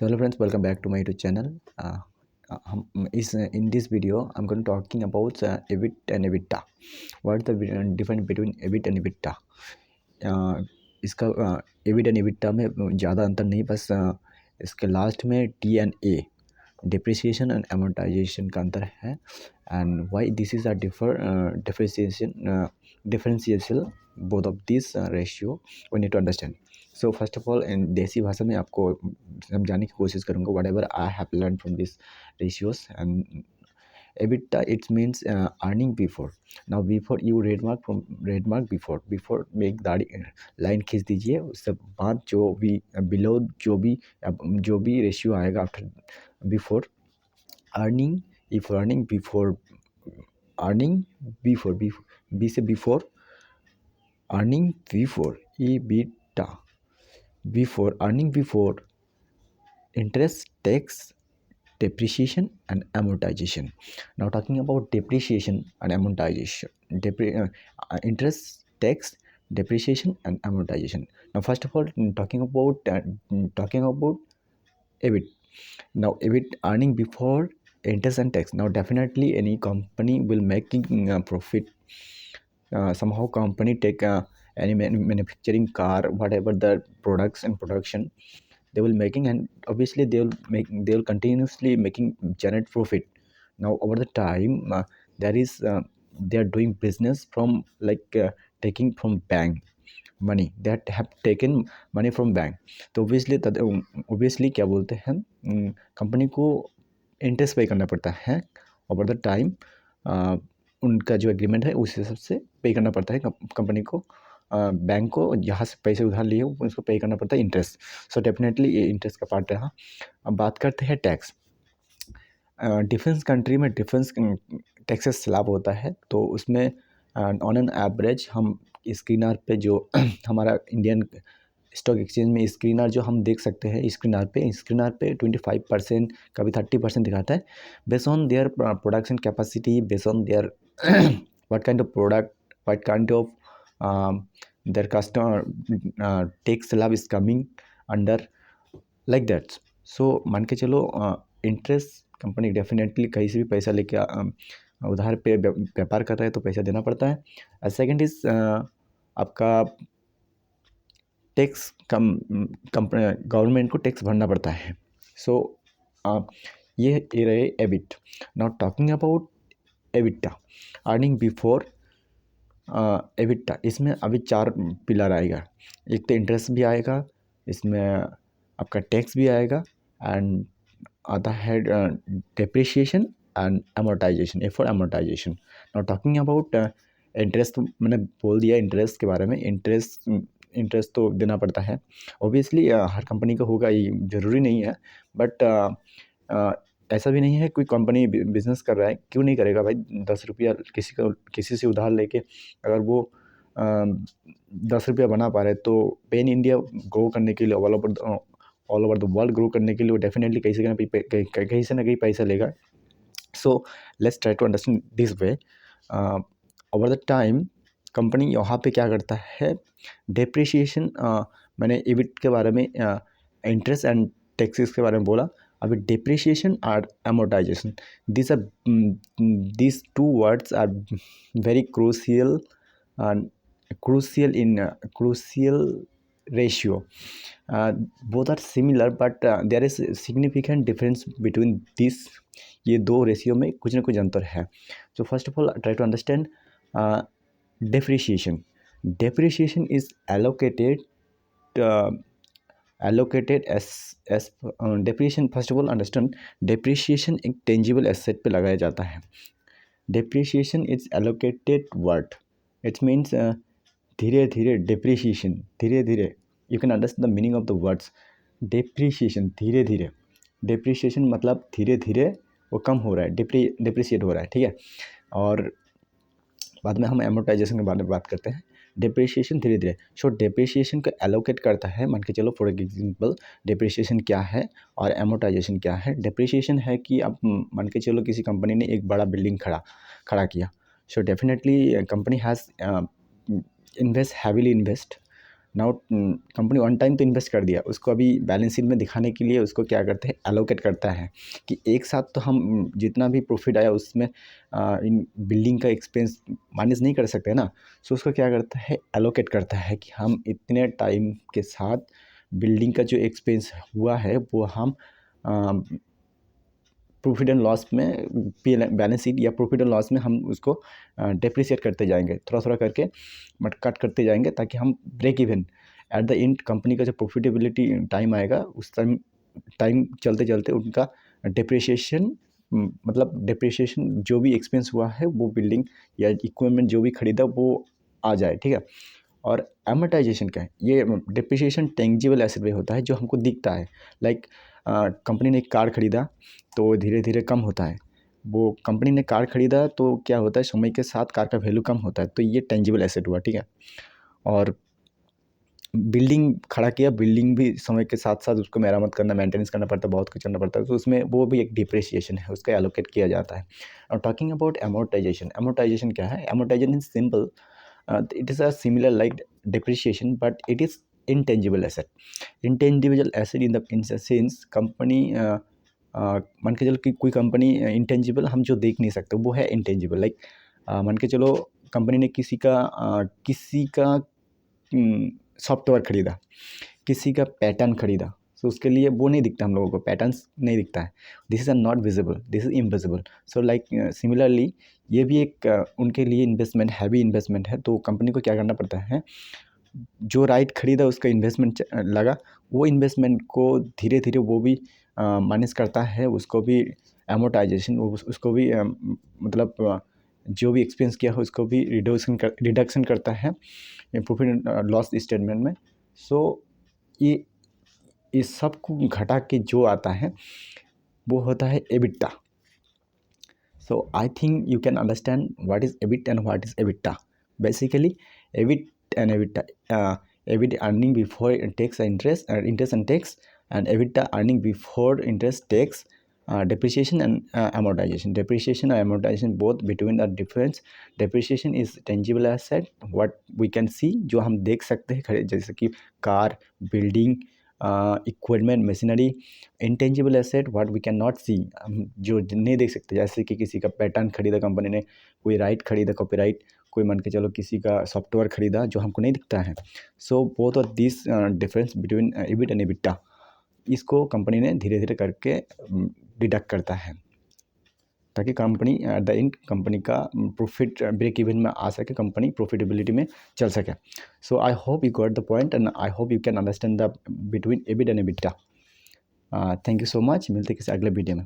So hello friends, welcome back to my YouTube channel. In this video, I'm going to talking about EBIT and EBITDA. What is the difference between EBIT and EBITDA? इसका EBIT and EBITDA में ज़्यादा अंतर नहीं, बस इसके last में D&A depreciation and amortization का अंतर है. And why this is a differentiation both of these ratio we need to understand. So first of all, in देसी भाषा में आपको समझाने की कोशिश करूँगा whatever I have learned from these ratios. And EBITDA it means earning before. Now before you read mark before में एक दाढ़ी लाइन खींच दीजिए, उससे बाद जो भी बिलो जो भी रेशियो आएगा after before earning. If earning before B से before earning before EBITDA before earning before interest, tax, depreciation and amortization. Now talking about depreciation and amortization, interest, tax, depreciation and amortization. Now first of all, talking about EBIT. Now EBIT earning before interest and tax. Now definitely any company will making profit. Somehow company take any manufacturing car, whatever the products and production they will making, and obviously they will continuously making generate profit. Now over the time they are doing business from taking from bank money, that have taken money from bank. तो obviously क्या बोलते हैं, company को interest पे करना पड़ता है over the time. उनका जो एग्रीमेंट है उस हिसाब से पे करना पड़ता है कंपनी को, बैंक को जहाँ से पैसे उधार लिए उसको पे करना पड़ता है इंटरेस्ट. सो डेफिनेटली ये इंटरेस्ट का पार्ट रहा. अब बात करते हैं टैक्स. डिफरेंस कंट्री में डिफरेंस टैक्सेस स्लैब होता है, तो उसमें ऑन एन एवरेज हम स्क्रीनर पे जो हमारा इंडियन स्टॉक एक्सचेंज में स्क्रीनर जो हम देख सकते हैं, स्क्रीनर पे 25% कभी 30% दिखाता है, based on their production capacity, based on their what kind of product, what kind of their customer tax slab is coming under like that. So मान के चलो इंटरेस्ट कंपनी डेफिनेटली कहीं से भी पैसा लेके उधार पे व्यापार कर रहा है तो पैसा देना पड़ता है. सेकंड इज आपका टैक्स गवर्नमेंट को टैक्स भरना पड़ता है. सो ये रहे EBIT. Now talking about EBITDA earning before EBITDA, इसमें अभी 4 पिलर आएगा. एक तो इंटरेस्ट भी आएगा, इसमें आपका टैक्स भी आएगा, एंड आता है depreciation and amortisation, for amortisation. Now talking about interest, मैंने बोल दिया इंटरेस्ट के बारे में. इंटरेस्ट तो देना पड़ता है ऑब्वियसली, हर कंपनी का होगा ये ज़रूरी नहीं है, बट ऐसा भी नहीं है कोई कंपनी बिजनेस कर रहा है क्यों नहीं करेगा भाई. 10 रुपया किसी से उधार लेके अगर वो 10 रुपया बना पा रहे तो पेन इंडिया ग्रो करने के लिए, all over the world grow करने के लिए वो डेफिनेटली कहीं से ना कहीं पैसा लेगा. So let's try to understand this way. Over the time company यहाँ पे क्या करता है, डेप्रिसिएशन, मैंने EBIT के बारे में, इंटरेस्ट एंड टैक्सेस के बारे में बोला. अभी डेप्रिसिएशन और amortisation, these two words are very crucial ratio. Both are similar but there is significant difference between these. ये दो रेशियो में कुछ ना कुछ अंतर है. So first of all try to understand depreciation. Depreciation is allocated as depreciation. First of all understand depreciation एक tangible asset पे लगाया जाता है. Depreciation is allocated word. It means धीरे धीरे depreciation, धीरे धीरे. You can understand the meaning of the words. Depreciation धीरे धीरे, depreciation मतलब धीरे धीरे वो कम हो रहा है, depreciate हो रहा है, ठीक है. और बाद में हम amortization के बारे में बात करते हैं. डेप्रिसिएशन धीरे धीरे. सो डेप्रिसिएशन को एलोकेट करता है, मान के चलो फॉर एग्जांपल डेप्रिसिएशन क्या है और एमोर्टाइजेशन क्या है. डेप्रिसिएशन है कि आप मान के चलो किसी कंपनी ने एक बड़ा बिल्डिंग खड़ा किया. So definitely company has heavily invest now company one time तो इन्वेस्ट कर दिया, उसको अभी बैलेंस शीट में दिखाने के लिए उसको क्या करते हैं, एलोकेट करता है कि एक साथ तो हम जितना भी प्रॉफिट आया उसमें इन बिल्डिंग का एक्सपेंस माइनस नहीं कर सकते ना। सो उसको क्या करता है, एलोकेट करता है कि हम इतने टाइम के साथ बिल्डिंग का जो एक्सपेंस हुआ है वो हम प्रॉफिट एंड लॉस में बैलेंस शीट या प्रॉफिट एंड लॉस में हम उसको डेप्रिसिएट करते जाएंगे, थोड़ा थोड़ा करके बट कट करते जाएंगे, ताकि हम break even at the end company का जो प्रॉफिटेबिलिटी टाइम आएगा उस टाइम चलते चलते उनका डिप्रिसिएशन, मतलब डिप्रिसिएशन जो भी एक्सपेंस हुआ है वो बिल्डिंग या इक्विपमेंट जो भी खरीदा वो आ जाए, ठीक है। और एमोटाइजेशन क्या है, ये डिप्रिसिएशन टेंजिबल एसेट में होता है जो हमको दिखता है। लाइक कंपनी ने एक कार खरीदा तो धीरे धीरे कम होता है, वो कंपनी ने कार खरीदा तो क्या होता है, समय के साथ कार का वैल्यू कम होता है, तो ये टेंजिबल एसेट हुआ, ठीक है। और बिल्डिंग खड़ा किया, बिल्डिंग भी समय के साथ साथ उसको मरम्मत करना, मेंटेनेंस करना पड़ता है, बहुत कुछ करना पड़ता है, तो उसमें वो भी एक डिप्रिसिएशन है, उसका एलोकेट किया जाता है। और टॉकिंग अबाउट एमोटाइजेशन, एमोटाइजेशन क्या है, amortization is simple, it is a similar like depreciation but it is intangible asset, intangible asset in the sense company मान के चलो कि कोई कंपनी इंटेंजिबल हम जो देख नहीं सकते वो है इंटेंजिबल। लाइक मान के चलो कंपनी ने किसी का सॉफ्टवेयर खरीदा, किसी का पैटर्न खरीदा, सो उसके लिए वो नहीं दिखता, हम लोगों को पैटर्न्स नहीं दिखता है, this is are not visible, this is invisible. So like similarly ये भी एक उनके लिए इन्वेस्टमेंट, हैवी इन्वेस्टमेंट है, तो कंपनी को क्या करना पड़ता है, जो राइट खरीदा उसका इन्वेस्टमेंट लगा, वो इन्वेस्टमेंट को धीरे धीरे वो भी माइनस करता है, उसको भी एमोटाइजेशन, उसको भी मतलब जो भी एक्सपेंस किया हो उसको भी रिडक्शन करता है प्रॉफिट लॉस स्टेटमेंट में। सो ये इस सब को घटा के जो आता है वो होता है EBITDA. So I think you can understand what is EBIT and what is EBITDA. Basically, EBIT and EBITDA, EBIT earning before tax and interest and tax, and EBITDA earning before interest, tax, depreciation and amortization. Depreciation and amortization both between the difference. Depreciation is tangible asset, what we can see, जो हम देख सकते हैं, जैसे कि car, building, equipment, machinery. Intangible asset what we can not see, हम जो नहीं देख सकते, जैसे कि किसी का पैटर्न खरीदा कंपनी ने, कोई राइट खरीदा, कॉपीराइट, कोई मान के चलो किसी का सॉफ्टवेयर खरीदा जो हमको नहीं दिखता है। So both of this difference between EBIT and EBITDA, इसको कंपनी ने धीरे धीरे करके डिडक्ट करता है, ताकि company at the end company का प्रॉफिट ब्रेक इवन में आ सके, कंपनी प्रॉफिटेबिलिटी में चल सके। So I hope you got the point and I hope you can understand the between EBIT and EBITDA. Thank you so much, मिलते किसी अगले वीडियो में।